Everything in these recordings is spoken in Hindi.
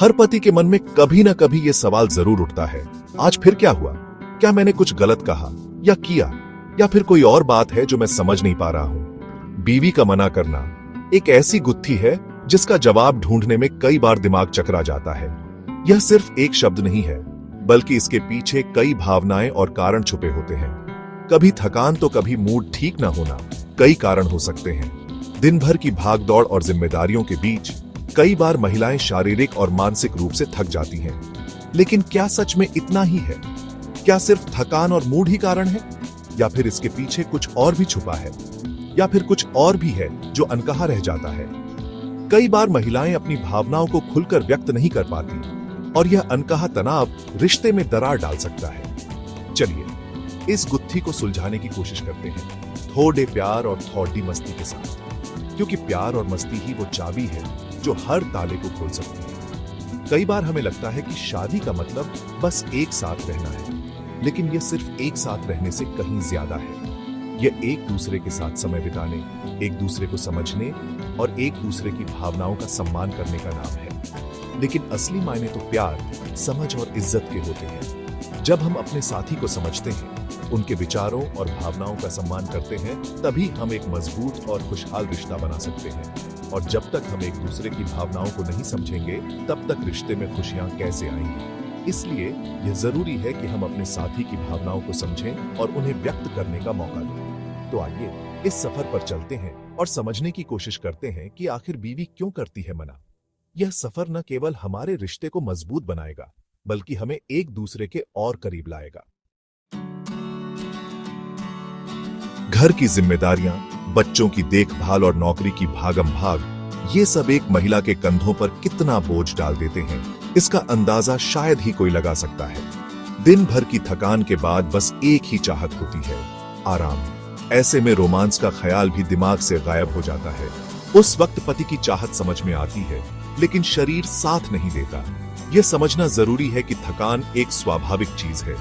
हर पति के मन में कभी ना कभी ये सवाल जरूर उठता है, आज फिर क्या हुआ? क्या मैंने कुछ गलत कहा या किया, या फिर कोई और बात है जो मैं समझ नहीं पा रहा हूं? बीवी का मना करना एक ऐसी गुत्थी है जिसका जवाब ढूंढने में कई बार दिमाग चकरा जाता है। यह सिर्फ एक शब्द नहीं है, बल्कि इसके पीछे कई भावनाएं और कारण छुपे होते हैं। कभी थकान तो कभी मूड ठीक ना होना, कई कारण हो सकते हैं। दिन भर की भागदौड़ और जिम्मेदारियों के बीच कई बार महिलाएं शारीरिक और मानसिक रूप से थक जाती हैं। लेकिन क्या सच में इतना ही है? क्या सिर्फ थकान और मूड ही कारण है, या फिर इसके पीछे कुछ और भी छुपा है, या फिर कुछ और भी है जो अनकहा रह जाता है? कई बार महिलाएं अपनी भावनाओं को खुलकर व्यक्त नहीं कर पाती और यह अनकहा तनाव रिश्ते में दरार डाल सकता है। चलिए इस गुत्थी को सुलझाने की कोशिश करते हैं, थोड़े प्यार और थोड़ी मस्ती के साथ, क्योंकि प्यार और मस्ती ही वो चाबी है जो हर ताले को खोल सकती है। कई बार हमें लगता है कि शादी का मतलब बस एक साथ रहना है, लेकिन यह सिर्फ एक साथ रहने से कहीं ज्यादा है। यह एक दूसरे के साथ समय बिताने, एक दूसरे को समझने और एक दूसरे की भावनाओं का सम्मान करने का नाम है। लेकिन असली मायने तो प्यार, समझ और इज्जत के होते हैं। जब हम अपने साथी को समझते हैं, उनके विचारों और भावनाओं का सम्मान करते हैं, तभी हम एक मजबूत और खुशहाल रिश्ता बना सकते हैं। और जब तक हम एक दूसरे की भावनाओं को नहीं समझेंगे, तब तक रिश्ते में खुशियां कैसे आएंगी? इसलिए यह जरूरी है कि हम अपने साथी की भावनाओं को समझें और उन्हें व्यक्त करने का मौका दें। तो आइए इस सफर पर चलते हैं और समझने की कोशिश करते हैं कि आखिर बीवी क्यों करती है मना। यह सफर न केवल हमारे रिश्ते को मजबूत बनाएगा, बल्कि हमें एक दूसरे के और करीब लाएगा। घर की जिम्मेदारियां, बच्चों की देखभाल और नौकरी की भागम भाग, ये सब एक महिला के कंधों पर कितना बोझ डाल देते हैं, इसका अंदाजा शायद ही कोई लगा सकता है। दिन भर की थकान के बाद बस एक ही चाहत होती है, आराम। ऐसे में रोमांस का ख्याल भी दिमाग से गायब हो जाता है। उस वक्त पति की चाहत समझ में आती है, लेकिन शरीर साथ नहीं देता। यह समझना जरूरी है कि थकान एक स्वाभाविक चीज है।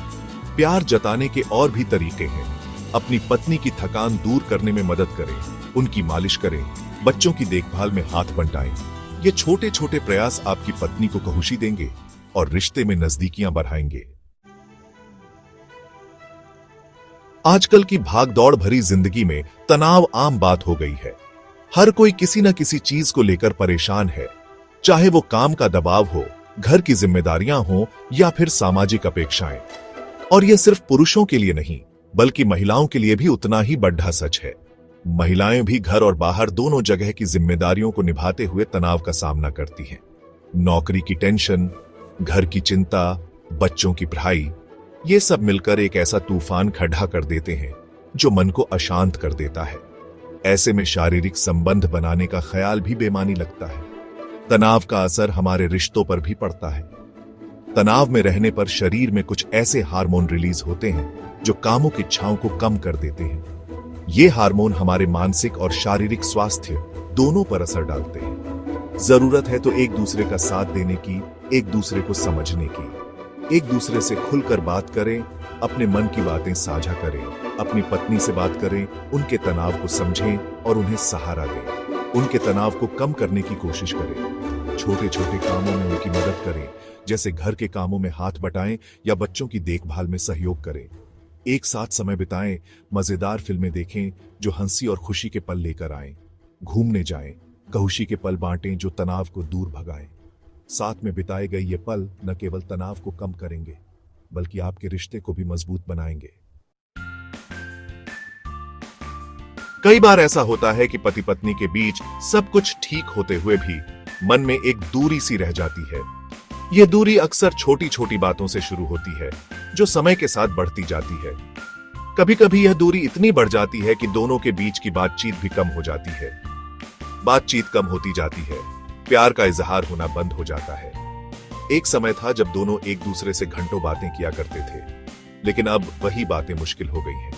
प्यार जताने के और भी तरीके हैं। अपनी पत्नी की थकान दूर करने में मदद करें, उनकी मालिश करें, बच्चों की देखभाल में हाथ बंटाएं। ये छोटे छोटे प्रयास आपकी पत्नी को खुशी देंगे और रिश्ते में नजदीकियां बढ़ाएंगे। आजकल की भागदौड़ भरी जिंदगी में तनाव आम बात हो गई है। हर कोई किसी न किसी चीज को लेकर परेशान है, चाहे वो काम का दबाव हो, घर की जिम्मेदारियां हो या फिर सामाजिक अपेक्षाएं। और यह सिर्फ पुरुषों के लिए नहीं, बल्कि महिलाओं के लिए भी उतना ही बड़ा सच है। महिलाएं भी घर और बाहर दोनों जगह की जिम्मेदारियों को निभाते हुए तनाव का सामना करती हैं। नौकरी की टेंशन, घर की चिंता, बच्चों की पढ़ाई, ये सब मिलकर एक ऐसा तूफान खड़ा कर देते हैं जो मन को अशांत कर देता है। ऐसे में शारीरिक संबंध बनाने का ख्याल भी बेमानी लगता है। तनाव का असर हमारे रिश्तों पर भी पड़ता है। तनाव में रहने पर शरीर में कुछ ऐसे हार्मोन रिलीज होते हैं जो कामों की इच्छाओं को कम कर देते हैं। ये हार्मोन हमारे मानसिक और शारीरिक स्वास्थ्य दोनों पर असर डालते हैं। जरूरत है तो एक दूसरे का साथ देने की, एक दूसरे को समझने की, एक दूसरे से खुलकर बात करें, अपने मन की बातें साझा करें, अपनी पत्नी से बात करें, उनके तनाव को समझें और उन्हें सहारा दें। उनके तनाव को कम करने की कोशिश करें। छोटे छोटे कामों में उनकी मदद करें, जैसे घर के कामों में हाथ बटाएं या बच्चों की देखभाल में सहयोग करें। एक साथ समय बिताएं, मजेदार फिल्में देखें जो हंसी और खुशी के पल लेकर आएं। घूमने जाएं, खुशी के पल बांटें जो तनाव को दूर भगाएं। साथ में बिताए गए ये पल न केवल तनाव को कम करेंगे, बल्कि आपके रिश्ते को भी मजबूत बनाएंगे। कई बार ऐसा होता है कि पति पत्नी के बीच सब कुछ ठीक होते हुए भी मन में एक दूरी सी रह जाती है। यह दूरी अक्सर छोटी छोटी बातों से शुरू होती है, जो समय के साथ बढ़ती जाती है। कभी कभी यह दूरी इतनी बढ़ जाती है कि दोनों के बीच की बातचीत भी कम हो जाती है। बातचीत कम होती जाती है, प्यार का इजहार होना बंद हो जाता है। एक समय था जब दोनों एक दूसरे से घंटों बातें किया करते थे, लेकिन अब वही बातें मुश्किल हो गई हैं।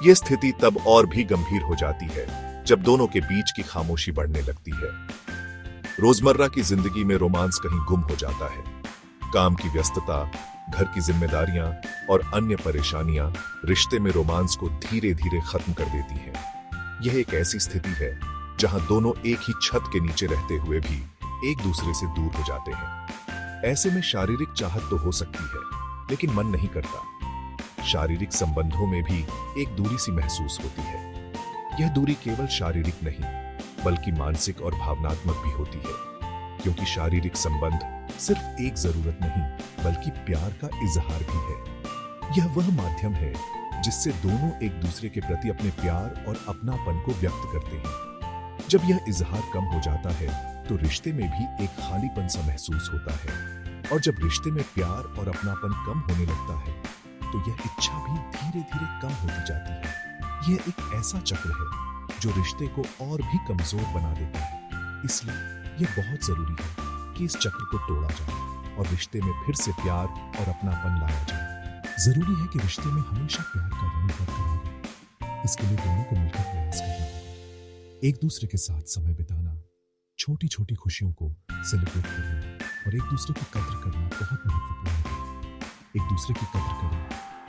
यह स्थिति तब और भी गंभीर हो जाती है जब दोनों के बीच की खामोशी बढ़ने लगती है। रोजमर्रा की जिंदगी में रोमांस कहीं गुम हो जाता है। काम की व्यस्तता, घर की जिम्मेदारियां और अन्य परेशानियां रिश्ते में रोमांस को धीरे धीरे खत्म कर देती हैं। यह एक ऐसी स्थिति है जहां दोनों एक ही छत के नीचे रहते हुए भी एक दूसरे से दूर हो जाते हैं। ऐसे में शारीरिक चाहत तो हो सकती है, लेकिन मन नहीं करता। शारीरिक संबंधों में भी एक दूरी सी महसूस होती है। यह दूरी केवल शारीरिक नहीं, बल्कि मानसिक और भावनात्मक भी होती है, क्योंकि शारीरिक संबंध सिर्फ एक जरूरत नहीं, बल्कि प्यार का इजहार भी है। यह वह माध्यम है जिससे दोनों एक दूसरे के प्रति अपने प्यार और अपनापन को व्यक्त करते हैं। जब यह इजहार कम हो जाता है, तो रिश्ते में भी एक खालीपन सा महसूस होता है, और जब रिश्ते में प्यार और अपनापन कम होने लगता है, तो यह इच्छा भी धीरे धीरे कम होती जाती है। यह एक ऐसा चक्र है जो रिश्ते को और भी कमजोर बना देता है। इसलिए यह बहुत जरूरी है कि इस चक्र को तोड़ा जाए और रिश्ते में फिर से प्यार और अपनापन लाया जाए। जरूरी है कि रिश्ते में हमेशा प्यार का रंग बरकरार रहे। इसके लिए दोनों को मिलकर प्रयास करना होगा। एक दूसरे के साथ समय बिताना, छोटी छोटी खुशियों को सेलिब्रेट करना और एक दूसरे की कद्र करना बहुत महत्वपूर्ण है। एक दूसरे की कद्र करें,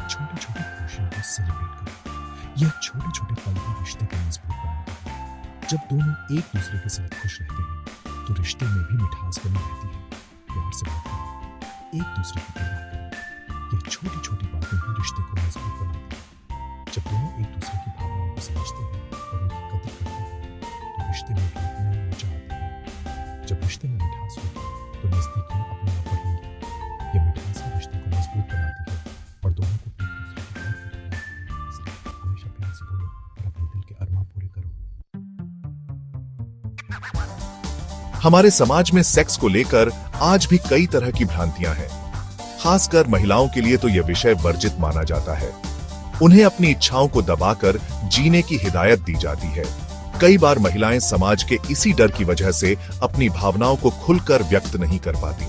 छोटी छोटी खुशियों को सेलिब्रेट करें। यह छोटे छोटे पल भी रिश्ते को मजबूत बनाते हैं। जब दोनों एक दूसरे के साथ खुश रहते हैं, तो रिश्ते में भी मिठास बनी रहती है। प्यार से बात करें, एक दूसरे की परवाह करें। यह छोटी छोटी बातें ही रिश्ते को मजबूत बनाती हैं। जब दोनों एक दूसरे की भावनाओं को समझते हैं और उनकी कदर करते हैं, तो रिश्ते में भी नई ऊर्जा आती है। जब रिश्ते में मिठास होगी, तो नजदीकियां अपने आप बढ़ेंगी। यह मिठास ही रिश्ते को मजबूत बनाती है और दोनों को एक दूसरे की प्यार करती है। इसलिए हमेशा प्यार से बोलो और अपने दिल के अरमान पूरे करो। हमारे समाज में सेक्स को लेकर आज भी कई तरह की भ्रांतियां हैं। खासकर महिलाओं के लिए तो यह विषय वर्जित माना जाता है। उन्हें अपनी इच्छाओं को दबाकर जीने की हिदायत दी जाती है। कई बार महिलाएं समाज के इसी डर की वजह से अपनी भावनाओं को खुलकर व्यक्त नहीं कर पाती।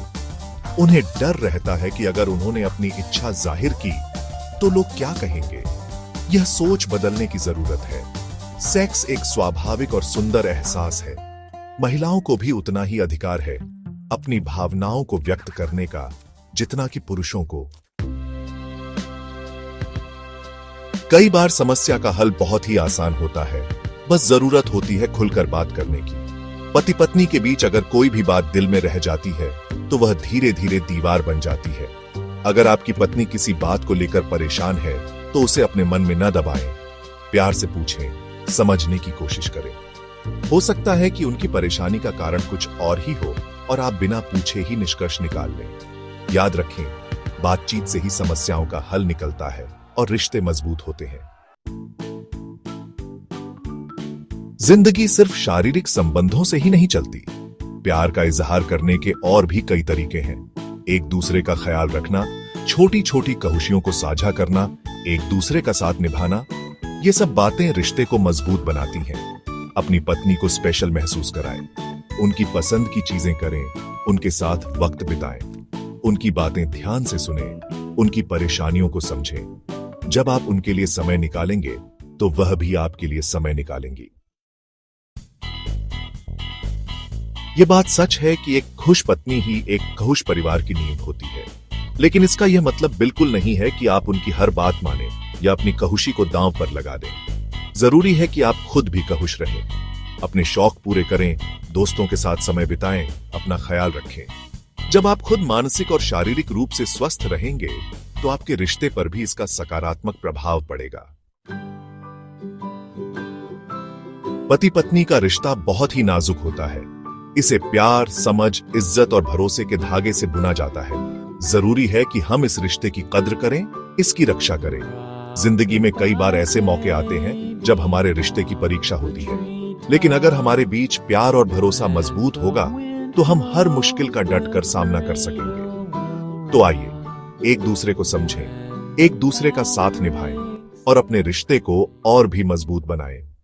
उन्हें डर रहता है कि अगर उन्होंने अपनी इच्छा जाहिर की, तो लोग क्या कहेंगे। यह सोच बदलने की जरूरत है। सेक्स एक स्वाभाविक और सुंदर एहसास है। महिलाओं को भी उतना ही अधिकार है अपनी भावनाओं को व्यक्त करने का, जितना कि पुरुषों को। कई बार समस्या का हल बहुत ही आसान होता है, बस जरूरत होती है खुलकर बात करने की। पति पत्नी के बीच अगर कोई भी बात दिल में रह जाती है, तो वह धीरे धीरे दीवार बन जाती है। अगर आपकी पत्नी किसी बात को लेकर परेशान है, तो उसे अपने मन में न दबाएं। प्यार से पूछें, समझने की कोशिश करें। हो सकता है कि उनकी परेशानी का कारण कुछ और ही हो और आप बिना पूछे ही निष्कर्ष निकाल लें। याद रखें, बातचीत से ही समस्याओं का हल निकलता है और रिश्ते मजबूत होते हैं। जिंदगी सिर्फ शारीरिक संबंधों से ही नहीं चलती। प्यार का इजहार करने के और भी कई तरीके हैं। एक दूसरे का ख्याल रखना, छोटी छोटी खुशियों को साझा करना, एक दूसरे का साथ निभाना, ये सब बातें रिश्ते को मजबूत बनाती हैं। अपनी पत्नी को स्पेशल महसूस कराएं, उनकी पसंद की चीजें करें, उनके साथ वक्त बिताएं, उनकी बातें ध्यान से सुनें, उनकी परेशानियों को समझें। जब आप उनके लिए समय निकालेंगे, तो वह भी आपके लिए समय निकालेंगी। यह बात सच है कि एक खुश पत्नी ही एक खुश परिवार की नींव होती है। लेकिन इसका यह मतलब बिल्कुल नहीं है कि आप उनकी हर बात मानें या अपनी खुशी को दांव पर लगा दें। जरूरी है कि आप खुद भी खुश रहें, अपने शौक पूरे करें, दोस्तों के साथ समय बिताएं, अपना ख्याल रखें। जब आप खुद मानसिक और शारीरिक रूप से स्वस्थ रहेंगे, तो आपके रिश्ते पर भी इसका सकारात्मक प्रभाव पड़ेगा। पति पत्नी का रिश्ता बहुत ही नाजुक होता है। इसे प्यार, समझ, इज्जत और भरोसे के धागे से बुना जाता है। जरूरी है कि हम इस रिश्ते की कद्र करें, इसकी रक्षा करें। जिंदगी में कई बार ऐसे मौके आते हैं जब हमारे रिश्ते की परीक्षा होती है, लेकिन अगर हमारे बीच प्यार और भरोसा मजबूत होगा, तो हम हर मुश्किल का डट कर सामना कर सकेंगे। तो आइए एक दूसरे को समझें, एक दूसरे का साथ निभाएं और अपने रिश्ते को और भी मजबूत बनाएं।